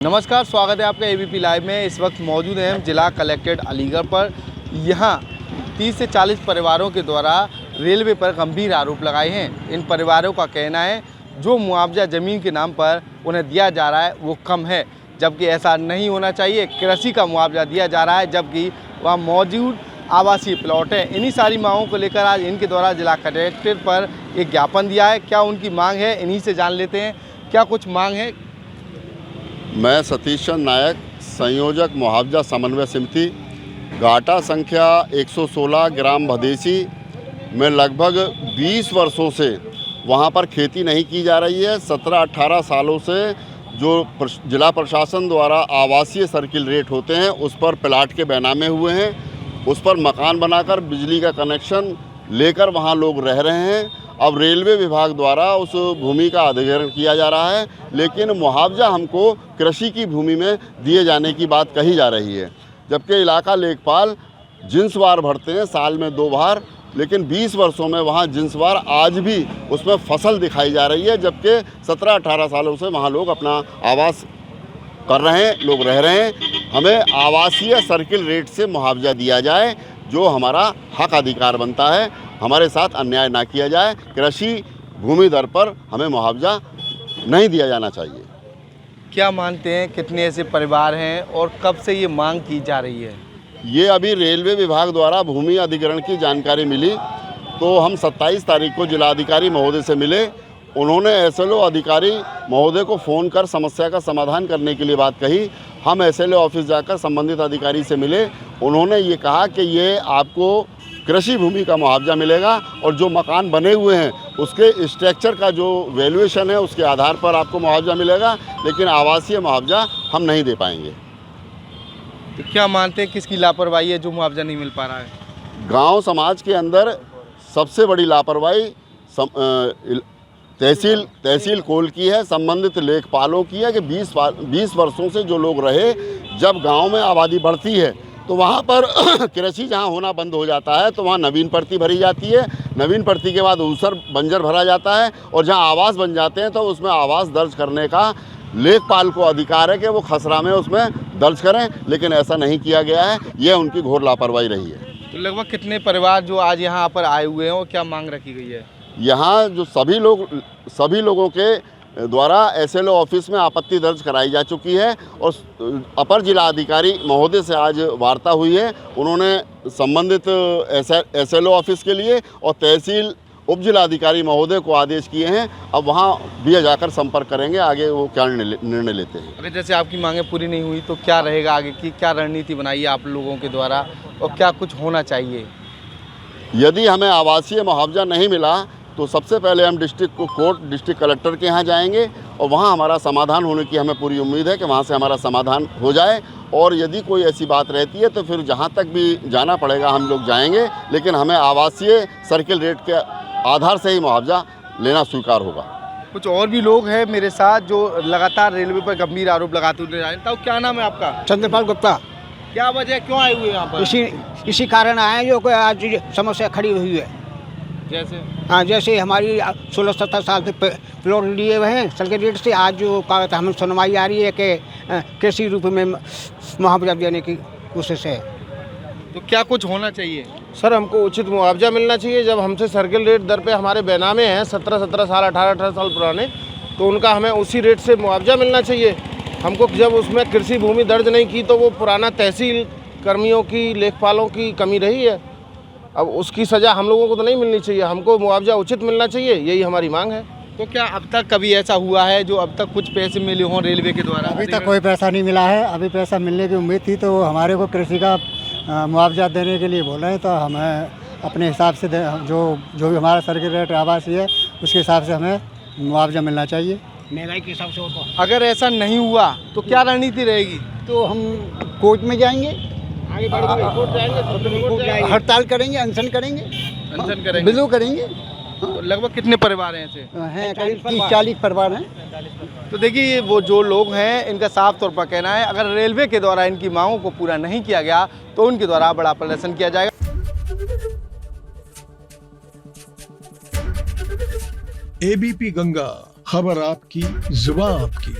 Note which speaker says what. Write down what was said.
Speaker 1: नमस्कार, स्वागत है आपका एबीपी लाइव में। इस वक्त मौजूद हैं हम जिला कलेक्ट्रेट अलीगढ़ पर। यहाँ 30 से 40 परिवारों के द्वारा रेलवे पर गंभीर आरोप लगाए हैं। इन परिवारों का कहना है जो मुआवजा ज़मीन के नाम पर उन्हें दिया जा रहा है वो कम है, जबकि ऐसा नहीं होना चाहिए। कृषि का मुआवजा दिया जा रहा है जबकि वहाँ मौजूद आवासीय प्लॉट है। इन्हीं सारी मांगों को लेकर आज इनके द्वारा जिला कलेक्ट्रेट पर एक ज्ञापन दिया है। क्या उनकी मांग है, इन्हीं से जान लेते हैं क्या कुछ मांग है।
Speaker 2: मैं सतीश चंद्र नायक, संयोजक मुआवजा समन्वय समिति, घाटा संख्या 116 ग्राम भदेसी में लगभग 20 वर्षों से वहाँ पर खेती नहीं की जा रही है। 17-18 सालों से जो जिला प्रशासन द्वारा आवासीय सर्किल रेट होते हैं उस पर प्लाट के बैनामे हुए हैं, उस पर मकान बनाकर बिजली का कनेक्शन लेकर वहाँ लोग रह रहे हैं। अब रेलवे विभाग द्वारा उस भूमि का अधिग्रहण किया जा रहा है, लेकिन मुआवजा हमको कृषि की भूमि में दिए जाने की बात कही जा रही है। जबकि इलाका लेखपाल जिन्सवार भरते हैं साल में 2 बार, लेकिन 20 वर्षों में वहाँ जिन्सवार आज भी उसमें फसल दिखाई जा रही है। जबकि 17-18 सालों से वहाँ लोग अपना आवास कर रहे हैं, लोग रह रहे हैं। हमें आवासीय सर्किल रेट से मुआवजा दिया जाए, जो हमारा हक अधिकार बनता है। हमारे साथ अन्याय ना किया जाए। कृषि भूमि दर पर हमें मुआवजा नहीं दिया जाना चाहिए।
Speaker 1: क्या मानते हैं कितने ऐसे परिवार हैं और कब से ये मांग की जा रही है?
Speaker 2: ये अभी रेलवे विभाग द्वारा भूमि अधिग्रहण की जानकारी मिली तो हम 27 तारीख को जिलाधिकारी महोदय से मिले। उन्होंने एसएलओ अधिकारी महोदय को फ़ोन कर समस्या का समाधान करने के लिए बात कही। हम एसएलओ ऑफिस जाकर संबंधित अधिकारी से मिले। उन्होंने ये कहा कि ये आपको कृषि भूमि का मुआवजा मिलेगा और जो मकान बने हुए हैं उसके स्ट्रक्चर का जो वैल्यूएशन है उसके आधार पर आपको मुआवजा मिलेगा, लेकिन आवासीय मुआवजा हम नहीं दे पाएंगे।
Speaker 1: तो क्या मानते हैं किसकी लापरवाही है जो मुआवजा नहीं मिल पा रहा है?
Speaker 2: गांव समाज के अंदर सबसे बड़ी लापरवाही तहसील कोल की है, संबंधित लेखपालों की है कि 20 वर्षों से जो लोग रहे, जब गांव में आबादी बढ़ती है तो वहाँ पर कृषि जहाँ होना बंद हो जाता है तो वहाँ नवीन प्रति भरी जाती है। नवीन प्रति के बाद ऊसर बंजर भरा जाता है और जहाँ आवास बन जाते हैं तो उसमें आवास दर्ज करने का लेखपाल को अधिकार है कि वो खसरा में उसमें दर्ज करें, लेकिन ऐसा नहीं किया गया है। यह उनकी घोर लापरवाही रही है।
Speaker 1: तो लगभग कितने परिवार जो आज यहाँ पर आए हुए हैं और क्या मांग रखी गई है?
Speaker 2: यहाँ जो सभी लोगों के द्वारा एसएलओ ऑफिस में आपत्ति दर्ज कराई जा चुकी है और अपर जिला अधिकारी महोदय से आज वार्ता हुई है। उन्होंने संबंधित एसएलओ ऑफिस के लिए और तहसील उप जिलाधिकारी महोदय को आदेश किए हैं। अब वहाँ भी जाकर संपर्क करेंगे, आगे वो क्या निर्णय लेते हैं।
Speaker 1: अगर जैसे आपकी मांगें पूरी नहीं हुई तो क्या रहेगा आगे की, क्या रणनीति बनाई है आप लोगों के द्वारा और क्या कुछ होना चाहिए?
Speaker 2: यदि हमें आवासीय मुआवजा नहीं मिला तो सबसे पहले हम डिस्ट्रिक्ट कलेक्टर के यहाँ जाएंगे और वहाँ हमारा समाधान होने की हमें पूरी उम्मीद है कि वहाँ से हमारा समाधान हो जाए। और यदि कोई ऐसी बात रहती है तो फिर जहाँ तक भी जाना पड़ेगा हम लोग जाएंगे, लेकिन हमें आवासीय सर्किल रेट के आधार से ही मुआवजा लेना स्वीकार होगा।
Speaker 1: कुछ और भी लोग हैं मेरे साथ जो लगातार रेलवे पर गंभीर आरोप लगाते हुए आ रहे हैं। क्या नाम है आपका?
Speaker 3: चंद्रपाल गुप्ता।
Speaker 1: क्या वजह, क्यों आए हुए यहाँ पर?
Speaker 3: इसी कारण आए जो कोई आज समस्या खड़ी हुई है।
Speaker 1: जैसे?
Speaker 3: हाँ, जैसे हमारी 16-17 साल से प्लॉट लिए हुए हैं सर्किल रेट से। आज जो कागज हमें सुनवाई आ रही है कि कृषि रूप में मुआवजा देने की कोशिश है।
Speaker 1: तो क्या कुछ होना चाहिए?
Speaker 4: सर, हमको उचित मुआवजा मिलना चाहिए। जब हमसे सर्किल रेट दर पे हमारे बैनामे हैं 17-17 साल 18-18 साल पुराने, तो उनका हमें उसी रेट से मुआवजा मिलना चाहिए हमको। जब उसमें कृषि भूमि दर्ज नहीं की तो वो पुराना तहसील कर्मियों की, लेखपालों की कमी रही है। अब उसकी सज़ा हम लोगों को तो नहीं मिलनी चाहिए, हमको मुआवजा उचित मिलना चाहिए, यही हमारी मांग है।
Speaker 1: तो क्या अब तक कभी ऐसा हुआ है जो अब तक कुछ पैसे मिले हों रेलवे के द्वारा?
Speaker 5: अभी तक कोई पैसा नहीं मिला है। अभी पैसा मिलने की उम्मीद थी तो हमारे को कृषि का मुआवजा देने के लिए बोल रहे हैं, तो हमें अपने हिसाब से जो भी हमारा सर्किल रेट आवासीय है उसके हिसाब से हमें मुआवजा मिलना चाहिए,
Speaker 3: महंगाई के हिसाब से।
Speaker 1: अगर ऐसा नहीं हुआ तो क्या रणनीति रहेगी?
Speaker 5: तो हम कोर्ट में जाएंगे,
Speaker 3: आगे बढ़ेंगे,
Speaker 5: हड़ताल करेंगे, अनशन करेंगे, विरोध करेंगे।
Speaker 1: तो लगभग कितने परिवार हैं ऐसे?
Speaker 5: हैं करीब 30-40 परिवार हैं।
Speaker 1: तो देखिए, वो जो लोग हैं इनका साफ तौर पर कहना है अगर रेलवे के द्वारा इनकी मांगों को पूरा नहीं किया गया तो उनके द्वारा बड़ा प्रदर्शन किया जाएगा।
Speaker 6: एबीपी गंगा, खबर आपकी, जुबान आपकी।